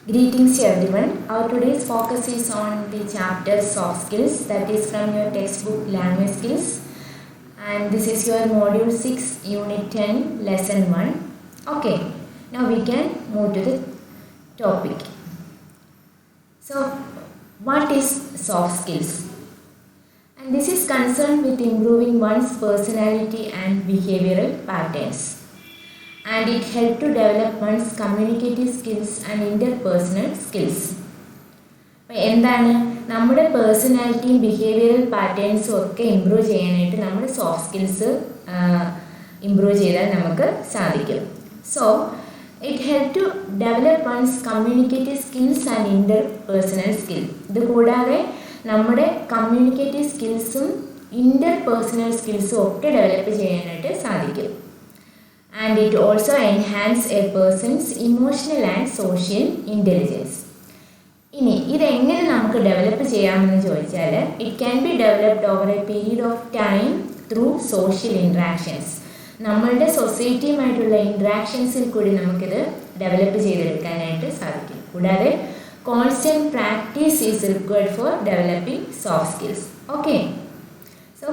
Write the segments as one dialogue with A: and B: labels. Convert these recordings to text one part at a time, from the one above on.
A: Greetings everyone. Our today's focus is on the chapter soft skills, that is from your textbook language skills, and this is your module 6 unit 10 lesson 1. Okay, now we can move to the topic. So what is soft skills? And this is concerned with improving one's personality and behavioral patterns, and it helps to develop one's communicative skills and interpersonal skills. എന്താണ് നമ്മുടെ പേഴ്സണാലിറ്റിയും behavioural പാറ്റേൺസും ഒക്കെ improve ചെയ്യാനായിട്ട് നമ്മുടെ soft skills improve ചെയ്താൽ നമുക്ക് സാധിക്കും. So it help to develop one's communicative skills and interpersonal skill. ഇത് കൂടാതെ നമ്മുടെ കമ്മ്യൂണിക്കേറ്റീവ് സ്കിൽസും ഇൻ്റർപേഴ്സണൽ സ്കിൽസും ഒക്കെ ഡെവലപ്പ് ചെയ്യാനായിട്ട് സാധിക്കും. And it also enhances a person's emotional and social intelligence. ഇനി ഇതെങ്ങനെ നമുക്ക് ഡെവലപ്പ് ചെയ്യാമെന്ന് ചോദിച്ചാൽ it can be developed over A period of time through social interactions. നമ്മളുടെ സൊസൈറ്റിയുമായിട്ടുള്ള ഇൻട്രാക്ഷൻസിൽ കൂടി നമുക്കിത് ഡെവലപ്പ് ചെയ്തെടുക്കാനായിട്ട് സാധിക്കും. കൂടാതെ constant practice is required for developing soft skills. Okay, so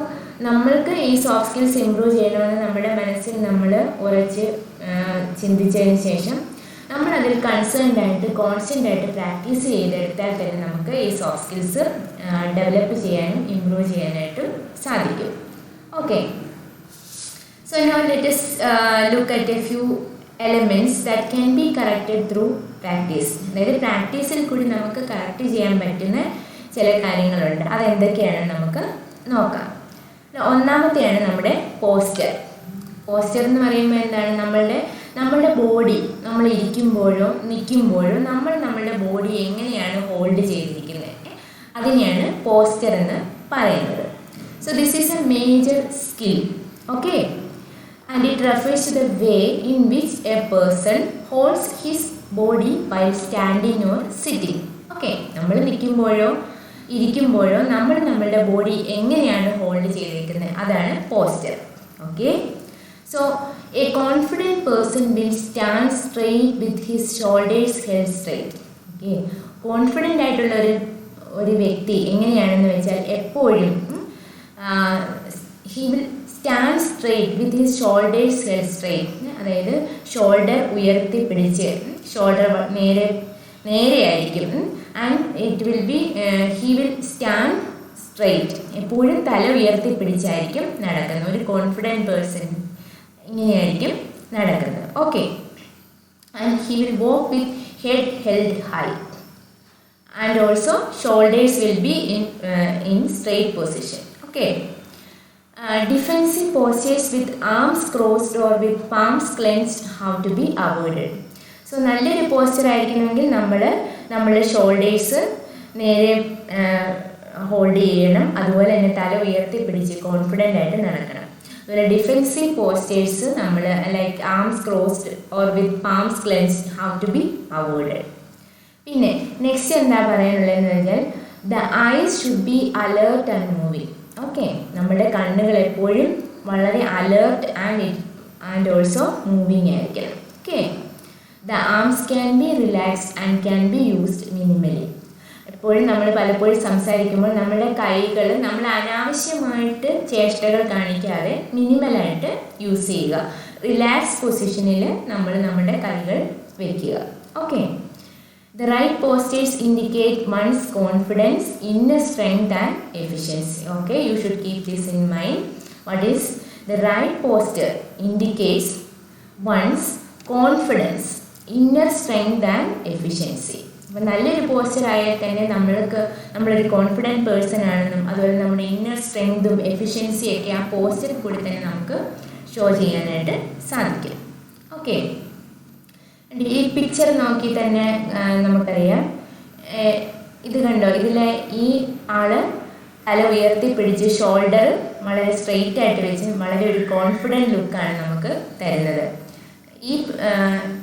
A: നമ്മൾക്ക് ഈ സോഫ്റ്റ് സ്കിൽസ് ഇമ്പ്രൂവ് ചെയ്യണമെന്ന് നമ്മുടെ മനസ്സിൽ നമ്മൾ ഉറച്ച് ചിന്തിച്ചതിന് ശേഷം നമ്മളതിൽ കൺസേൺഡ് ആയിട്ട് കോൺസ്റ്റൻ്റ് ആയിട്ട് പ്രാക്ടീസ് ചെയ്തെടുത്താൽ തന്നെ നമുക്ക് ഈ സോഫ്റ്റ് സ്കിൽസ് ഡെവലപ്പ് ചെയ്യാനും ഇമ്പ്രൂവ് ചെയ്യാനായിട്ടും സാധിക്കും. Okay, so now let us look at a few elements that can be corrected through practice. അതായത് പ്രാക്ടീസിൽ കൂടി നമുക്ക് കറക്റ്റ് ചെയ്യാൻ പറ്റുന്ന ചില കാര്യങ്ങളുണ്ട്. അതെന്തൊക്കെയാണെന്ന് നമുക്ക് നോക്കാം. ഒന്നാമത്തെയാണ് നമ്മുടെ പോസ്റ്റർ. പോസ്റ്റർ എന്ന് പറയുമ്പോൾ എന്താണ്, നമ്മളുടെ ബോഡി നമ്മൾ ഇരിക്കുമ്പോഴോ നിൽക്കുമ്പോഴോ നമ്മളുടെ ബോഡി എങ്ങനെയാണ് ഹോൾഡ് ചെയ്തിരിക്കുന്നത്, അതിനെയാണ് പോസ്റ്റർ എന്ന് പറയുന്നത്. So this is a major skill. Okay, and it refers to the way in which a person holds his body while standing or sitting. Okay, നമ്മൾ നിൽക്കുമ്പോഴോ ഇരിക്കുമ്പോഴോ നമ്മളുടെ ബോഡി എങ്ങനെയാണ് ഹോൾഡ് ചെയ്തിരിക്കുന്നത്, അതാണ് posture. Okay, so a confident person will stand straight with his shoulders held straight. Okay, confident ആയിട്ടുള്ള ഒരു വ്യക്തി എങ്ങനെയാണെന്ന് വെച്ചാൽ എപ്പോഴും he will stand straight with his shoulders held straight. അതായത് ഷോൾഡർ ഉയർത്തിപ്പിടിച്ച് ഷോൾഡർ നേരെയായിരിക്കും. And it will be he will stand straight. എപ്പോഴും തല ഉയർത്തിപ്പിടിച്ചായിരിക്കും നടക്കുന്നത്. ഒരു കോൺഫിഡൻറ്റ് പേഴ്സൺ ഇങ്ങനെയായിരിക്കും നടക്കുന്നത്. Okay, and he will walk with head held high and also shoulders will be in straight position. Okay, defensive postures with arms crossed or with palms clenched how to be avoided. So നല്ലൊരു posture ആയിരിക്കണമെങ്കിൽ നമ്മളുടെ shoulders നേരെ hold ചെയ്യണം. അതുപോലെ തന്നെ തല ഉയർത്തിപ്പിടിച്ച് confident ആയിട്ട് നടക്കണം. അതുപോലെ ഡിഫെൻസീവ് പോസ്റ്റേഴ്സ് നമ്മൾ like arms crossed or with palms clenched how to be avoided. പിന്നെ നെക്സ്റ്റ് എന്താ പറയാനുള്ളതെന്ന് വെച്ചാൽ the eyes should be alert and moving. Okay, നമ്മുടെ കണ്ണുകൾ എപ്പോഴും വളരെ അലേർട്ട് ആൻഡ് ഓൾസോ മൂവിങ് ആയിരിക്കണം. Okay, the arms can be relaxed and can be used minimally. എപ്പോഴും നമ്മൾ പലപ്പോഴും സംസാരിക്കുമ്പോൾ നമ്മുടെ കൈകൾ നമ്മൾ അനാവശ്യമായിട്ട് ചേഷ്ടകൾ കാണിക്കാതെ മിനിമലായിട്ട് യൂസ് ചെയ്യുക. റിലാക്സ് പൊസിഷനിൽ നമ്മുടെ കൈകൾ വയ്ക്കുക. Okay, the right postures indicate one's confidence, inner strength and efficiency. Okay, you should keep this in mind. What is the right posture? Indicates one's confidence, inner strength and efficiency. അപ്പം നല്ലൊരു poster ആയാൽ തന്നെ നമ്മളൊരു confident person ആണെന്നും അതുപോലെ നമ്മുടെ inner സ്ട്രെങ്തും എഫിഷ്യൻസിയൊക്കെ ആ പോസ്റ്ററിൽ കൂടി തന്നെ നമുക്ക് ഷോ ചെയ്യാനായിട്ട് സാധിക്കും. ഓക്കെ, ഈ പിക്ചർ നോക്കി തന്നെ നമുക്കറിയാം. ഇത് കണ്ടോ, ഇതിലെ ഈ ആള് തല ഉയർത്തിപ്പിടിച്ച് ഷോൾഡർ വളരെ സ്ട്രെയിറ്റ് ആയിട്ട് വെച്ച് വളരെ ഒരു കോൺഫിഡൻറ്റ് ലുക്കാണ് നമുക്ക് തരുന്നത്.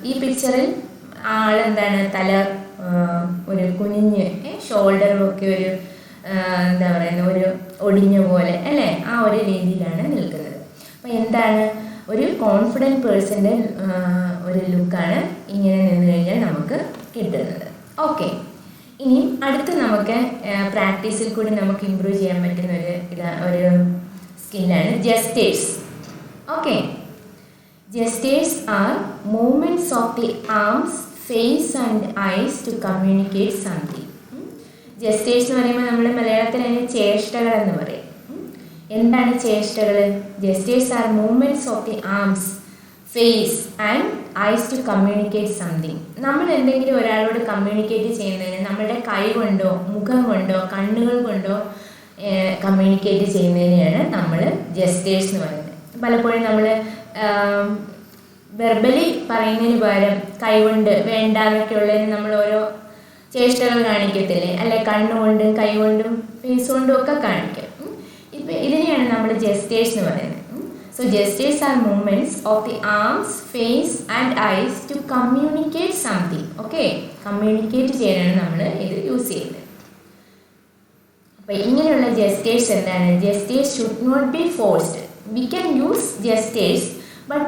A: ഈ പിക്ചറിൽ ആളെന്താണ്, തല ഒരു കുനിഞ്ഞ് ഷോൾഡറും ഒക്കെ ഒരു എന്താ പറയുന്നത്, ഒരു ഒടിഞ്ഞ പോലെ അല്ലേ, ആ ഒരു രീതിയിലാണ് നിൽക്കുന്നത്. അപ്പോൾ എന്താണ്, ഒരു കോൺഫിഡൻറ്റ് പേഴ്സൻ്റെ ഒരു ലുക്കാണ് ഇങ്ങനെ നിന്ന് കഴിഞ്ഞാൽ നമുക്ക് കിട്ടുന്നത്. ഓക്കെ, ഇനി അടുത്ത് നമുക്ക് പ്രാക്ടീസിൽ കൂടി നമുക്ക് ഇമ്പ്രൂവ് ചെയ്യാൻ പറ്റുന്ന ഒരു സ്കില്ലാണ് gestures. Okay, gestures are movements of the arms, face and eyes to communicate something. Gestures എന്ന് പറയുമ്പോൾ നമ്മൾ മലയാളത്തിൽ അതിന് ചേഷ്ടകൾ എന്ന് പറയും. എന്താണ് ചേഷ്ടകൾ? Gestures are movements of the arms, face and eyes to communicate something. നമ്മൾ എന്തെങ്കിലും ഒരാളോട് കമ്മ്യൂണിക്കേറ്റ് ചെയ്യുന്നതിന് നമ്മളുടെ കൈ കൊണ്ടോ മുഖം കൊണ്ടോ കണ്ണുകൾ കൊണ്ടോ കമ്മ്യൂണിക്കേറ്റ് ചെയ്യുന്നതിനെയാണ് നമ്മൾ ജെസ്റ്റേഴ്സ് എന്ന് പറയുന്നത്. പലപ്പോഴും നമ്മൾ വെർബലി പറയുന്നതിന് പകരം കൈകൊണ്ട് വേണ്ട എന്നൊക്കെ ഉള്ളതിന് നമ്മൾ ഓരോ ചേഷ്ടകൾ കാണിക്കത്തില്ലേ, അല്ലെ കണ്ണുകൊണ്ടും കൈ കൊണ്ടും ഫേസ് കൊണ്ടും ഒക്കെ കാണിക്കും. ഇപ്പം ഇതിനെയാണ് നമ്മൾ ജെസ്റ്റേഴ്സ് എന്ന് പറയുന്നത്. So gestures are movements of the arms, face and eyes to communicate something. Okay, communicate ചെയ്യാനാണ് നമ്മൾ ഇത് യൂസ് ചെയ്യുന്നത്. അപ്പോൾ ഇങ്ങനെയുള്ള gestures എന്താണ്? Gestures should not be forced. We can use gestures, but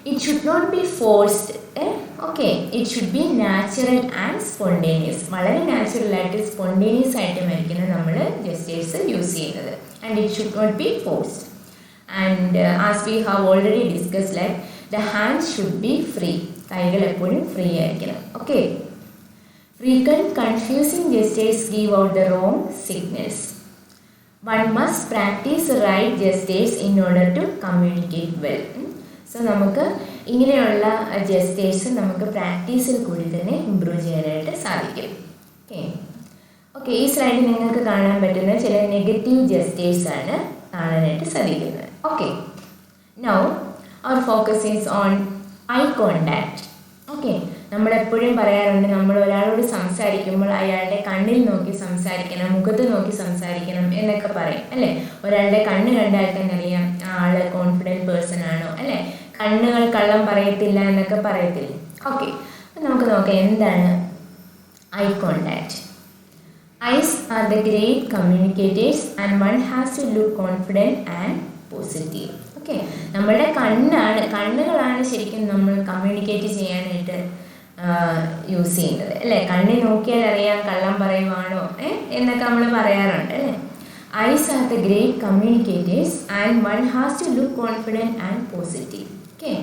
A: it should not be forced. Okay, it should be natural and spontaneous. വളരെ natural ആയിട്ട് spontaneous ആയിട്ടുമായിരിക്കണം നമ്മൾ gestures യൂസ് ചെയ്യുന്നത്. And it should not be forced. And as we have already discussed, like the hands should be free. കൈകൾ എപ്പോഴും free ആയിരിക്കണം. Okay, frequent confusing gestures give out the wrong signals. One must practice right gestures in order to communicate well. So നമുക്ക് ഇങ്ങനെയുള്ള gestures നമുക്ക് പ്രാക്ടീസിൽ കൂടി തന്നെ improve ചെയ്യാനായിട്ട് സാധിക്കും. ഓക്കെ, ഈ സ്ലൈഡിൽ നിങ്ങൾക്ക് കാണാൻ പറ്റുന്ന ചില നെഗറ്റീവ് ജെസ്റ്റേഴ്സ് ആണ് കാണാനായിട്ട് സാധിക്കുന്നത്. Okay, now our focus is on eye contact. Okay, നമ്മൾ എപ്പോഴും പറയാറുണ്ട് നമ്മൾ ഒരാളോട് സംസാരിക്കുമ്പോൾ അയാളുടെ കണ്ണിൽ നോക്കി സംസാരിക്കണം, മുഖത്ത് നോക്കി സംസാരിക്കണം എന്നൊക്കെ പറയും അല്ലേ. ഒരാളുടെ കണ്ണ് കണ്ടാൽ തന്നെ അറിയാം ആള് കോൺഫിഡൻറ്റ് പേഴ്സൺ ആണോ, അല്ലേ. കണ്ണുകൾ കള്ളം പറയത്തില്ല എന്നൊക്കെ പറയത്തില്ലേ. ഓക്കെ, അപ്പം നമുക്ക് നോക്കാം എന്താണ് eye contact. Eyes are the great communicators and one has to look confident and positive. Okay, നമ്മളുടെ കണ്ണുകളാണ് ശരിക്കും നമ്മൾ കമ്മ്യൂണിക്കേറ്റ് ചെയ്യാനായിട്ട് യൂസ് ചെയ്യുന്നത് അല്ലേ. കണ്ണിൽ നോക്കിയാൽ അറിയാം കള്ളം പറയുവാണോ എന്നൊക്കെ നമ്മൾ പറയാറുണ്ട് അല്ലേ. Eyes are the great communicators and one has to look confident and positive. Okay,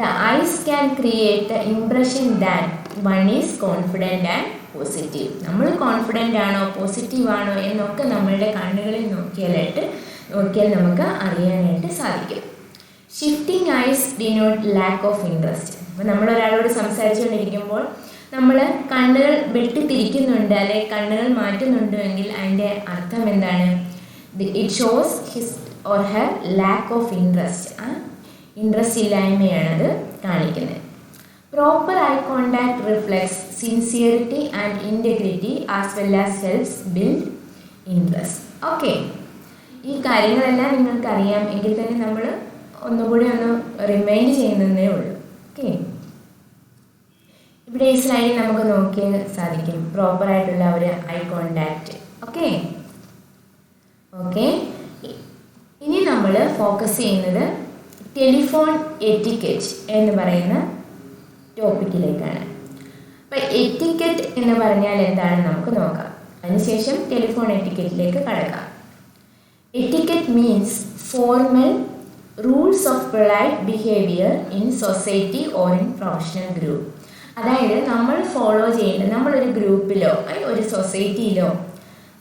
A: the eyes can create the impression that one is confident and positive. നമ്മൾ കോൺഫിഡൻ്റ് ആണോ പോസിറ്റീവ് ആണോ എന്നൊക്കെ നമ്മളുടെ കണ്ണുകളിൽ നോക്കിയാൽ നമുക്ക് അറിയാനായിട്ട് സാധിക്കും. Shifting eyes denote lack of interest. അപ്പോൾ നമ്മൾ ഒരാളോട് സംസാരിച്ചുകൊണ്ടിരിക്കുമ്പോൾ നമ്മൾ കണ്ണുകൾ വെട്ടിത്തിരിക്കുന്നുണ്ട് അല്ലെ കണ്ണുകൾ മാറ്റുന്നുണ്ട് എങ്കിൽ അതിൻ്റെ അർത്ഥം എന്താണ്? It shows his or her lack of interest. Interest ഇല്ലായ്മയാണത് കാണിക്കുന്നത്. Proper eye contact reflects sincerity and integrity as well as helps build interest. Okay, ഈ കാര്യങ്ങളെല്ലാം നിങ്ങൾക്കറിയാം എങ്കിൽ തന്നെ നമ്മൾ ഒന്നുകൂടി ഒന്ന് റിമൈൻഡ് ചെയ്യുന്നതേ ഉള്ളൂ. ഓക്കെ, ഇവിടെ ഈ സ്ലൈഡിൽ നമുക്ക് നോക്കിയാൽ സാധിക്കും പ്രോപ്പറായിട്ടുള്ള ഒരു ഐ കോണ്ടാക്റ്റ്. ഓക്കെ, ഇനി നമ്മൾ ഫോക്കസ് ചെയ്യുന്നത് ടെലിഫോൺ എറ്റിക്കറ്റ് എന്ന് പറയുന്ന ടോപ്പിക്കിലേക്കാണ്. അപ്പം എറ്റിക്കറ്റ് എന്ന് പറഞ്ഞാൽ എന്താണെന്ന് നമുക്ക് നോക്കാം. അതിനുശേഷം ടെലിഫോൺ എറ്റിക്കറ്റിലേക്ക് കടക്കാം. Etiquette means formal rules of polite behavior in society or in professional group. അതായത് നമ്മൾ ഫോളോ ചെയ്യേണ്ട, നമ്മളൊരു ഗ്രൂപ്പിലോ ഒരു സൊസൈറ്റിയിലോ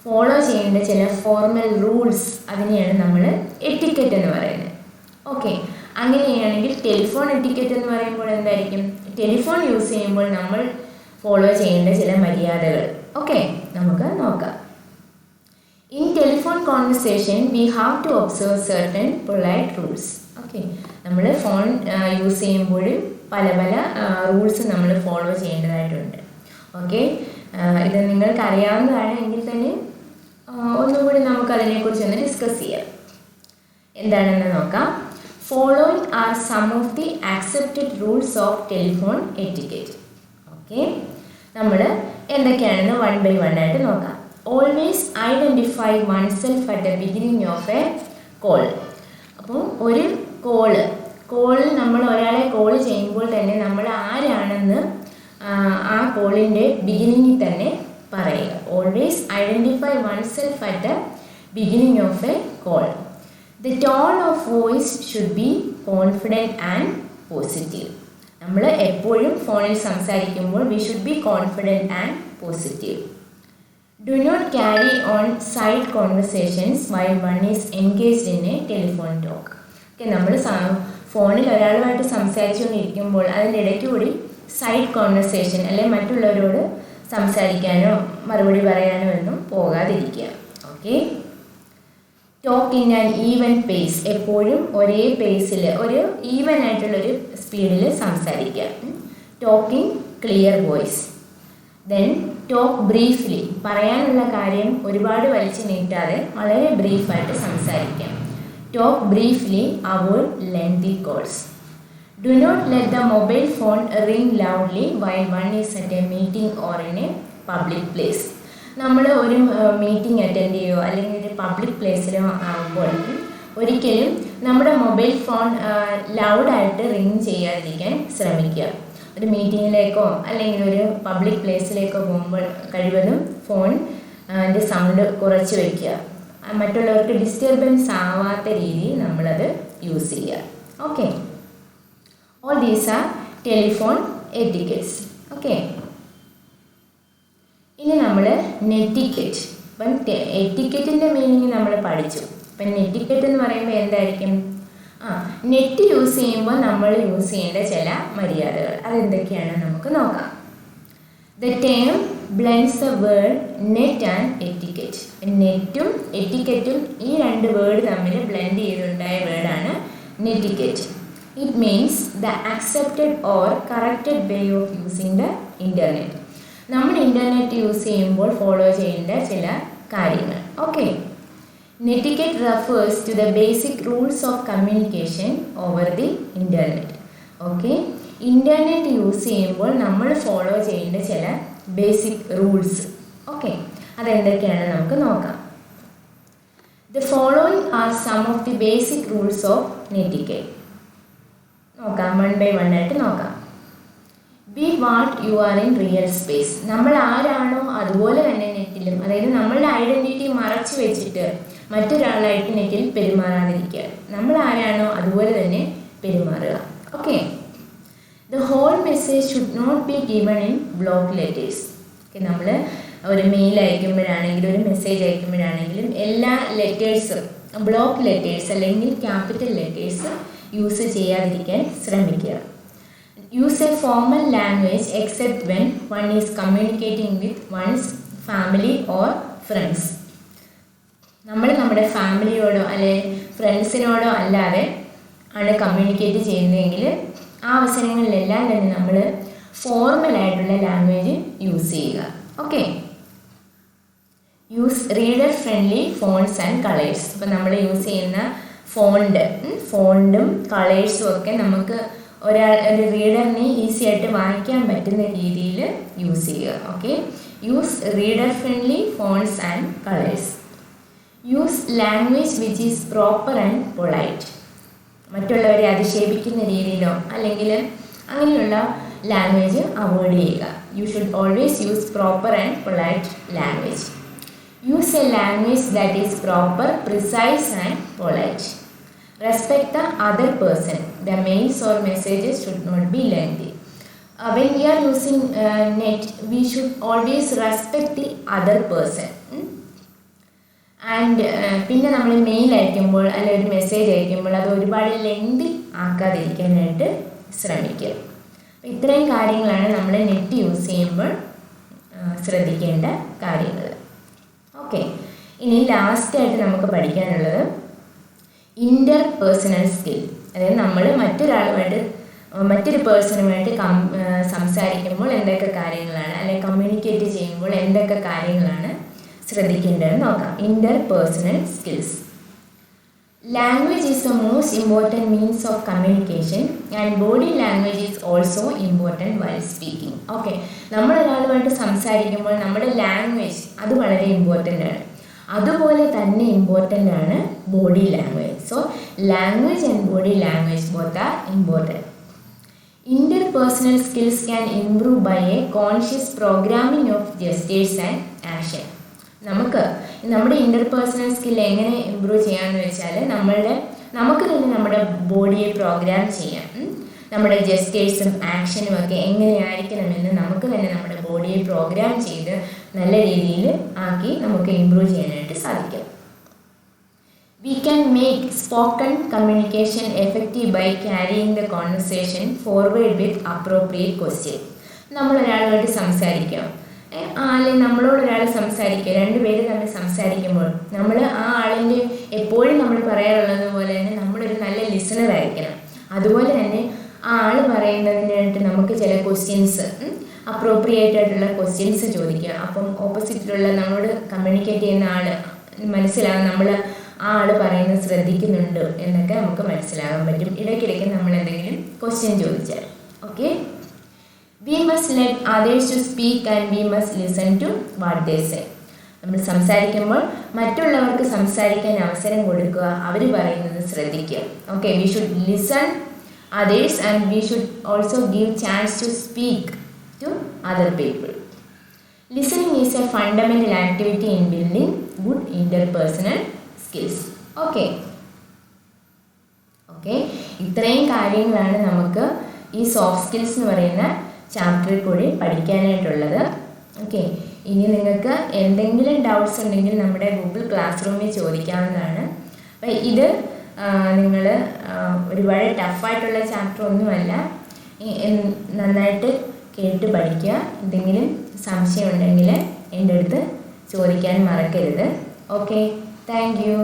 A: ഫോളോ ചെയ്യേണ്ട ചില ഫോർമൽ റൂൾസ്, അതിനെയാണ് നമ്മൾ എറ്റിക്കറ്റ് എന്ന് പറയുന്നത്. ഓക്കെ, അങ്ങനെയാണെങ്കിൽ ടെലിഫോൺ എറ്റിക്കറ്റ് എന്ന് പറയുമ്പോൾ എന്തായിരിക്കും? ടെലിഫോൺ യൂസ് ചെയ്യുമ്പോൾ നമ്മൾ ഫോളോ ചെയ്യേണ്ട ചില മര്യാദകൾ. ഓക്കെ, നമുക്ക് നോക്കാം. In telephone conversation, we have to observe certain polite rules. Okay, നമ്മൾ ഫോൺ യൂസ് ചെയ്യുമ്പോഴും പല റൂൾസ് നമ്മൾ ഫോളോ ചെയ്യേണ്ടതായിട്ടുണ്ട്. ഓക്കെ, ഇത് നിങ്ങൾക്ക് അറിയാവുന്നതാണ് എങ്കിൽ തന്നെ ഒന്നുകൂടി നമുക്ക് അതിനെക്കുറിച്ചൊന്ന് ഡിസ്കസ് ചെയ്യാം. എന്താണെന്ന് നോക്കാം. Following are some of the accepted rules of telephone etiquette. Okay, നമ്മൾ എന്തൊക്കെയാണെന്ന് വൺ ബൈ വൺ ആയിട്ട് നോക്കാം. Always identify oneself at the beginning of a call. അപ്പോൾ ഒരു കോളിൽ നമ്മൾ ഒരാളെ കോൾ ചെയ്യുമ്പോൾ തന്നെ നമ്മൾ ആരാണെന്ന് ആ കോളിൻ്റെ ബിഗിനിങ്ങിൽ തന്നെ പറയുക. Always identify oneself at the beginning of a call. The tone of voice should be confident and positive. നമ്മൾ എപ്പോഴും ഫോണിൽ സംസാരിക്കുമ്പോൾ we should be confident and positive. Do not carry on side conversations while one is engaged in a telephone talk. Okay, നമ്മൾ ഫോണിൽ ഒരാളുമായിട്ട് സംസാരിച്ചുകൊണ്ടിരിക്കുമ്പോൾ അതിനിടയ്ക്ക് കൂടി side conversation അല്ലെങ്കിൽ മറ്റുള്ളവരോട് സംസാരിക്കാനോ മറുപടി പറയാനോ ഒന്നും പോകാതിരിക്കുക. Okay, talk in an even pace. എപ്പോഴും ഒരേ പേസിൽ ഒരു ഈവൻ ആയിട്ടുള്ളൊരു സ്പീഡിൽ സംസാരിക്കുക. Talking clear voice. Then talk briefly. പറയാനുള്ള കാര്യം ഒരുപാട് വലിച്ചു നീട്ടാതെ വളരെ ബ്രീഫായിട്ട് സംസാരിക്കാം. Talk briefly, avoid lengthy calls. Do not let the mobile phone ring loudly while one is at a meeting or in a public place. നമ്മൾ ഒരു മീറ്റിംഗ് അറ്റൻഡ് ചെയ്യുകയോ അല്ലെങ്കിൽ ഒരു പബ്ലിക് പ്ലേസിലോ ആകുമ്പോൾ ഒരിക്കലും നമ്മുടെ മൊബൈൽ ഫോൺ ലൗഡായിട്ട് റിംഗ് ചെയ്യാതിരിക്കാൻ ശ്രമിക്കുക. ഒരു മീറ്റിങ്ങിലേക്കോ അല്ലെങ്കിൽ ഒരു പബ്ലിക് പ്ലേസിലേക്കോ പോകുമ്പോൾ കഴിവതും ഫോൺ സൗണ്ട് കുറച്ച് വയ്ക്കുക. മറ്റുള്ളവർക്ക് ഡിസ്റ്റർബൻസ് ആവാത്ത രീതിയിൽ നമ്മളത് യൂസ് ചെയ്യുക. Okay, all these are telephone etiquettes. Okay, ഇനി നമ്മൾ നെറ്റിക്കറ്റ്. ഇപ്പം എറ്റിക്കറ്റിൻ്റെ മീനിങ് നമ്മൾ പഠിച്ചു. ഇപ്പം നെറ്റിക്കറ്റ് എന്ന് പറയുമ്പോൾ എന്തായിരിക്കും? നെറ്റ് യൂസ് ചെയ്യുമ്പോൾ നമ്മൾ യൂസ് ചെയ്യേണ്ട ചില മര്യാദകൾ അതെന്തൊക്കെയാണ് നമുക്ക് നോക്കാം. The term blends the word net and etiquette. നെറ്റും എറ്റിക്കറ്റും ഈ രണ്ട് വേർഡ് തമ്മിൽ ബ്ലെൻഡ് ചെയ്തുണ്ടായ വേർഡാണ് netiquette. It means the accepted or corrected way of using the internet. നമ്മൾ ഇൻ്റർനെറ്റ് യൂസ് ചെയ്യുമ്പോൾ ഫോളോ ചെയ്യേണ്ട ചില കാര്യങ്ങൾ. Okay, netiquette refers to the basic rules of communication over the internet. Okay, internet use ചെയ്യുമ്പോൾ നമ്മൾ follow ചെയ്യേണ്ട ചില basic rules. Okay, അതെന്തൊക്കെയാണ് നമുക്ക് നോക്കാം. The following are some of the basic rules of netiquette. നോക്കാം, വൺ ബൈ വൺ ആയിട്ട് നോക്കാം. Be what you are in real space. നമ്മൾ ആരാണോ അതുപോലെ തന്നെ നെറ്റിലും, അതായത് നമ്മളുടെ ഐഡൻറ്റിറ്റി മറച്ചു വെച്ചിട്ട് മറ്റൊരാളായിട്ട് നെറ്റിൽ പെരുമാറാതിരിക്കുക. നമ്മൾ ആരാണോ അതുപോലെ തന്നെ പെരുമാറുക. Okay, the whole message should not be given in block letters. Okay, നമ്മൾ ഒരു മെയിൽ അയക്കുമ്പോഴാണെങ്കിലും ഒരു മെസ്സേജ് അയക്കുമ്പോഴാണെങ്കിലും എല്ലാ ലെറ്റേഴ്സും ബ്ലോക്ക് ലെറ്റേഴ്സ് അല്ലെങ്കിൽ ക്യാപിറ്റൽ ലെറ്റേഴ്സ് യൂസ് ചെയ്യാതിരിക്കാൻ ശ്രമിക്കുക. Use a formal language except when one is communicating with one's family or friends. നമ്മൾ നമ്മുടെ ഫാമിലിയോടോ അല്ലെങ്കിൽ ഫ്രണ്ട്സിനോടോ അല്ലാതെ ആണ് കമ്മ്യൂണിക്കേറ്റ് ചെയ്യുന്നതെങ്കിൽ ആ അവസരങ്ങളിലെല്ലാം തന്നെ നമ്മൾ ഫോർമലായിട്ടുള്ള ലാംഗ്വേജ് യൂസ് ചെയ്യുക. Okay, use reader friendly fonts and colours. ഇപ്പം നമ്മൾ യൂസ് ചെയ്യുന്ന ഫോണ്ടും കളേഴ്സും ഒക്കെ നമുക്ക് ഒരു റീഡറിന് ഈസി ആയിട്ട് വായിക്കാൻ പറ്റുന്ന രീതിയിൽ യൂസ് ചെയ്യുക. Okay, use reader friendly fonts and colours. Use language which is proper and polite. മറ്റുള്ളവരെ അധിക്ഷേപിക്കുന്ന രീതിയിലോ അല്ലെങ്കിൽ അങ്ങനെയുള്ള ലാംഗ്വേജ് അവോയ്ഡ് ചെയ്യുക. You should always use proper and polite language. Use A language that is proper, precise and polite. Respect the other person. The mails or messages should not be lengthy. When we are using net, we should always respect the other person. And പിന്നെ നമ്മൾ mail അയക്കുമ്പോൾ അല്ലെങ്കിൽ ഒരു message അയക്കുമ്പോൾ അത് ഒരുപാട് lengthy ആക്കാതിരിക്കാനായിട്ട് ശ്രമിക്കുക. ഇത്രയും കാര്യങ്ങളാണ് നമ്മൾ നെറ്റ് യൂസ് ചെയ്യുമ്പോൾ ശ്രദ്ധിക്കേണ്ട കാര്യങ്ങൾ. ഓക്കെ, ഇനി ലാസ്റ്റായിട്ട് നമുക്ക് പഠിക്കാനുള്ളത് ഇൻ്റർ പേഴ്സണൽ സ്കിൽ. അതായത് നമ്മൾ മറ്റൊരു പേഴ്സണുമായിട്ട് സംസാരിക്കുമ്പോൾ എന്തൊക്കെ കാര്യങ്ങളാണ് അല്ലെങ്കിൽ കമ്മ്യൂണിക്കേറ്റ് ചെയ്യുമ്പോൾ എന്തൊക്കെ കാര്യങ്ങളാണ് ശ്രദ്ധിക്കേണ്ടതെന്ന് നോക്കാം. Interpersonal skills. Language is the most important means of communication and body language is also important while speaking. Okay, നമ്മൾ ഒരാളുമായിട്ട് സംസാരിക്കുമ്പോൾ നമ്മുടെ ലാംഗ്വേജ് അത് വളരെ ഇമ്പോർട്ടൻ്റ് ആണ്. അതുപോലെ തന്നെ ഇമ്പോർട്ടൻ്റ് ആണ് body language. So language and body language both are important. Interpersonal skills can improve by a conscious programming of gestures and action. നമ്മുടെ ഇൻ്റർപേഴ്സണൽ സ്കിൽ എങ്ങനെ ഇമ്പ്രൂവ് ചെയ്യാമെന്ന് വെച്ചാൽ നമുക്ക് തന്നെ നമ്മുടെ ബോഡിയെ പ്രോഗ്രാം ചെയ്യാം. നമ്മുടെ ജെസ്റ്റേഴ്സും ആക്ഷനും ഒക്കെ എങ്ങനെയായിരിക്കണമെന്ന് നമുക്ക് തന്നെ നമ്മുടെ ബോഡിയെ പ്രോഗ്രാം ചെയ്ത് നല്ല രീതിയിൽ ആക്കി നമുക്ക് ഇമ്പ്രൂവ് ചെയ്യാനായിട്ട് സാധിക്കും. We can make spoken communication effective by carrying the conversation forward with appropriate question. നമ്മളൊരാളുമായിട്ട് സംസാരിക്കാം, അല്ലെങ്കിൽ നമ്മളോടൊരാൾ സംസാരിക്കുക, രണ്ടുപേര് തമ്മിൽ സംസാരിക്കുമ്പോൾ നമ്മൾ ആ ആളിൻ്റെ എപ്പോഴും നമ്മൾ പറയാറുള്ളത് പോലെ തന്നെ നമ്മളൊരു നല്ല ലിസണർ ആയിരിക്കണം. അതുപോലെ തന്നെ ആ ആൾ പറയുന്നതിനായിട്ട് നമുക്ക് ചില ക്വസ്റ്റ്യൻസ്, അപ്രോപ്രിയേറ്റ് ആയിട്ടുള്ള ക്വസ്റ്റ്യൻസ് ചോദിക്കുക. അപ്പം ഓപ്പോസിറ്റിലുള്ള നമ്മളോട് കമ്മ്യൂണിക്കേറ്റ് ചെയ്യുന്ന ആൾ മനസ്സിലാകും, നമ്മൾ ആ ആൾ പറയുന്നത് ശ്രദ്ധിക്കുന്നുണ്ട് എന്നൊക്കെ നമുക്ക് മനസ്സിലാകാൻ പറ്റും. ഇടയ്ക്കിടയ്ക്ക് നമ്മൾ എന്തെങ്കിലും ക്വസ്റ്റ്യൻ ചോദിച്ചാൽ. Okay, we must let others to speak and we must listen to what they say. നമ്മൾ സംസാരിക്കുമ്പോൾ മറ്റുള്ളവർക്ക് സംസാരിക്കാൻ അവസരം കൊടുക്കുക, അവർ പറയുന്നത് ശ്രദ്ധിക്കുക. Okay, we should listen others and we should also give chance to speak to other people. Listening is a fundamental activity in building good interpersonal skills. Okay, ഇത്രയും കാര്യങ്ങളാണ് നമുക്ക് ഈ സോഫ്റ്റ് സ്കിൽസ് എന്ന് പറയുന്ന ചാപ്റ്ററിൽ കൂടി പഠിക്കാനായിട്ടുള്ളത്. ഓക്കെ, ഇനി നിങ്ങൾക്ക് എന്തെങ്കിലും ഡൗട്ട്സ് ഉണ്ടെങ്കിൽ നമ്മുടെ ഗൂഗിൾ ക്ലാസ് റൂമിൽ ചോദിക്കാവുന്നതാണ്. അപ്പം ഇത് നിങ്ങൾ ഒരുപാട് ടഫായിട്ടുള്ള ചാപ്റ്റർ ഒന്നുമല്ല, നന്നായിട്ട് കേട്ട് പഠിക്കുക. എന്തെങ്കിലും സംശയം ഉണ്ടെങ്കിൽ എൻ്റെ അടുത്ത് ചോദിക്കാൻ മറക്കരുത്. Okay, thank you.